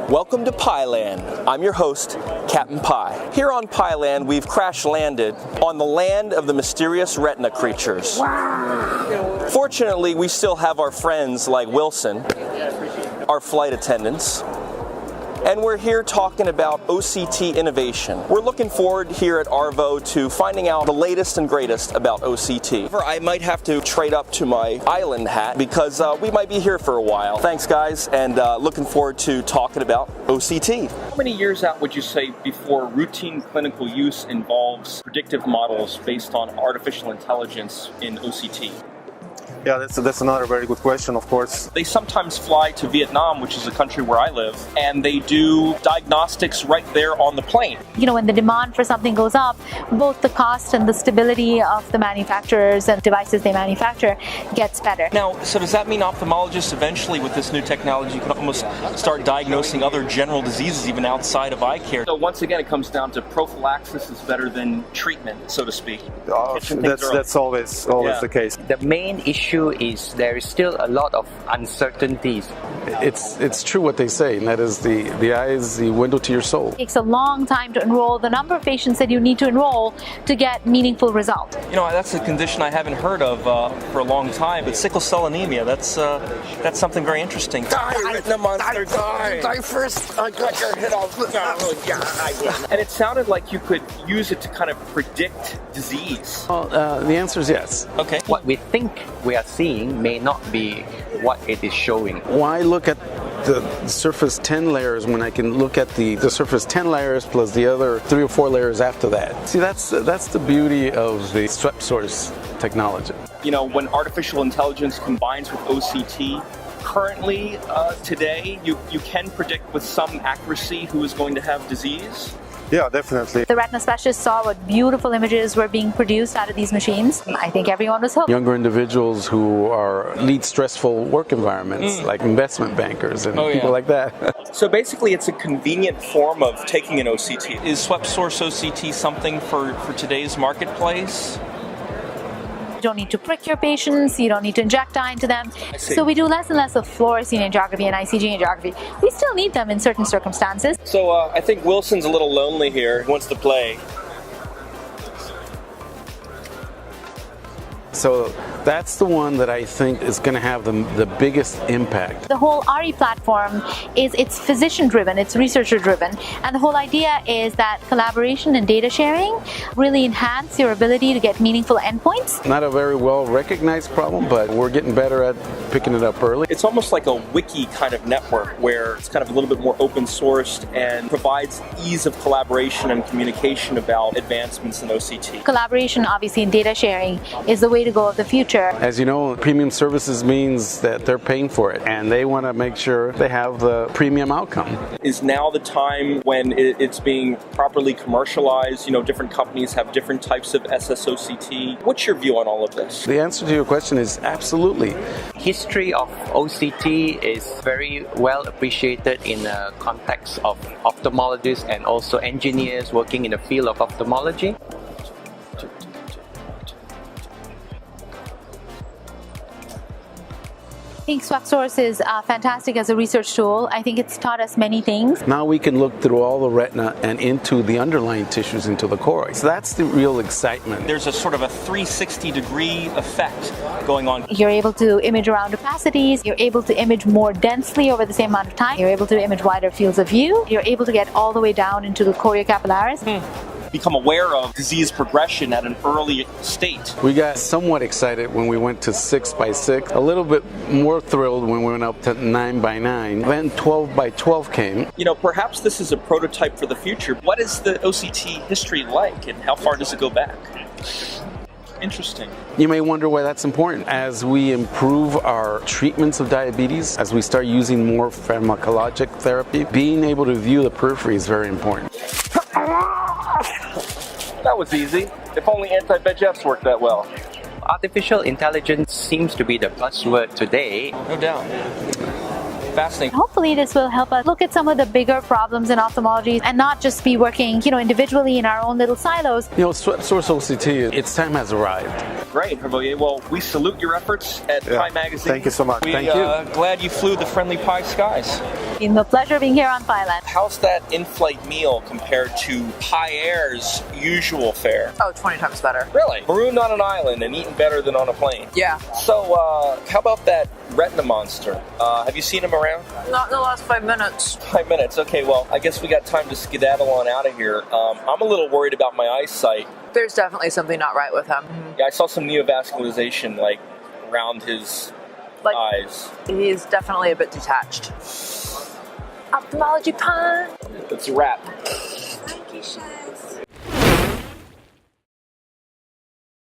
Welcome to Pieland. I'm your host, Captain Pie. Here on Pieland, we've crash landed on the land of the mysterious retina creatures. Wow. Fortunately, we still have our friends like Wilson, our flight attendants, and we're here talking about OCT innovation. We're looking forward here at ARVO to finding out the latest and greatest about OCT. I might have to trade up to my island hat because we might be here for a while. Thanks guys, and looking forward to talking about OCT. How many years out would you say before routine clinical use involves predictive models based on artificial intelligence in OCT? Yeah, that's another very good question, of course. They sometimes fly to Vietnam, which is a country where I live, and they do diagnostics right there on the plane. You know, when the demand for something goes up, both the cost and the stability of the manufacturers and devices they manufacture gets better. Now, so does that mean ophthalmologists eventually with this new technology can almost start diagnosing other general diseases even outside of eye care? So once again, it comes down to prophylaxis is better than treatment, so to speak. That's always the case. The main issue is there is still a lot of uncertainties. It's true what they say, and that is the eye is the window to your soul. It takes a long time to enroll the number of patients that you need to enroll to get meaningful results. You know, that's a condition I haven't heard of for a long time, but sickle cell anemia, that's something very interesting. Die, retina monster, die! Die first! I got your head off. Oh, yeah, I win. And it sounded like you could use it to kind of predict disease. Well, the answer is yes. Okay. What we think we are seeing may not be what it is showing. Why look at the surface 10 layers when I can look at the surface 10 layers plus the other 3 or 4 layers after that? See, that's the beauty of the swept source technology. You know, when artificial intelligence combines with OCT, currently, today, you can predict with some accuracy who is going to have disease. Yeah, definitely. The retina specialists saw what beautiful images were being produced out of these machines. I think everyone was hooked. Younger individuals who lead stressful work environments, like investment bankers and people like that. So basically, it's a convenient form of taking an OCT. Is swept source OCT something for today's marketplace? You don't need to prick your patients, you don't need to inject dye into them. So we do less and less of fluorescein angiography and ICG angiography. We still need them in certain circumstances. So I think Wilson's a little lonely here. He wants to play. So that's the one that I think is going to have the biggest impact. The whole RE platform it's physician driven, it's researcher driven, and the whole idea is that collaboration and data sharing really enhance your ability to get meaningful endpoints. Not a very well recognized problem, but we're getting better at picking it up early. It's almost like a wiki kind of network where it's kind of a little bit more open sourced and provides ease of collaboration and communication about advancements in OCT. Collaboration, obviously, and data sharing is the way to go of the future. As you know, premium services means that they're paying for it, and they want to make sure they have the premium outcome. Is now the time when it's being properly commercialized? You know, different companies have different types of SSOCT. What's your view on all of this? The answer to your question is absolutely. History of OCT is very well appreciated in the context of ophthalmologists and also engineers working in the field of ophthalmology. I think swept source is fantastic as a research tool. I think it's taught us many things. Now we can look through all the retina and into the underlying tissues, into the choroid. So that's the real excitement. There's a sort of a 360-degree effect going on. You're able to image around opacities. You're able to image more densely over the same amount of time. You're able to image wider fields of view. You're able to get all the way down into the choriocapillaris. Become aware of disease progression at an early state. We got somewhat excited when we went to 6x6, a little bit more thrilled when we went up to 9x9. Then 12x12 came. You know, perhaps this is a prototype for the future. What is the OCT history like, and how far does it go back? Interesting. You may wonder why that's important. As we improve our treatments of diabetes, as we start using more pharmacologic therapy, being able to view the periphery is very important. That was easy. If only anti-VEGFs worked that well. Artificial intelligence seems to be the buzzword today. No doubt. Fascinating. Hopefully hopefully this will help us look at some of the bigger problems in ophthalmology and not just be working, individually in our own little silos. Sweat source OCT, its time has arrived. Great, Hervoyer. Well, we salute your efforts at Pi Magazine. Thank you so much. We, Thank you. Glad you flew the friendly Pi skies. It's been a pleasure being here on Piland. How's that in-flight meal compared to Pi Air's usual fare? Oh, 20 times better. Really? Marooned on an island and eaten better than on a plane. Yeah. So, how about that retina monster? Have you seen him around? Not in the last 5 minutes. 5 minutes. Okay, well, I guess we got time to skedaddle on out of here. I'm a little worried about my eyesight. There's definitely something not right with him. Yeah, I saw some neovascularization, around his eyes. He's definitely a bit detached. Ophthalmology Pi. It's a wrap. Thank you, Shay.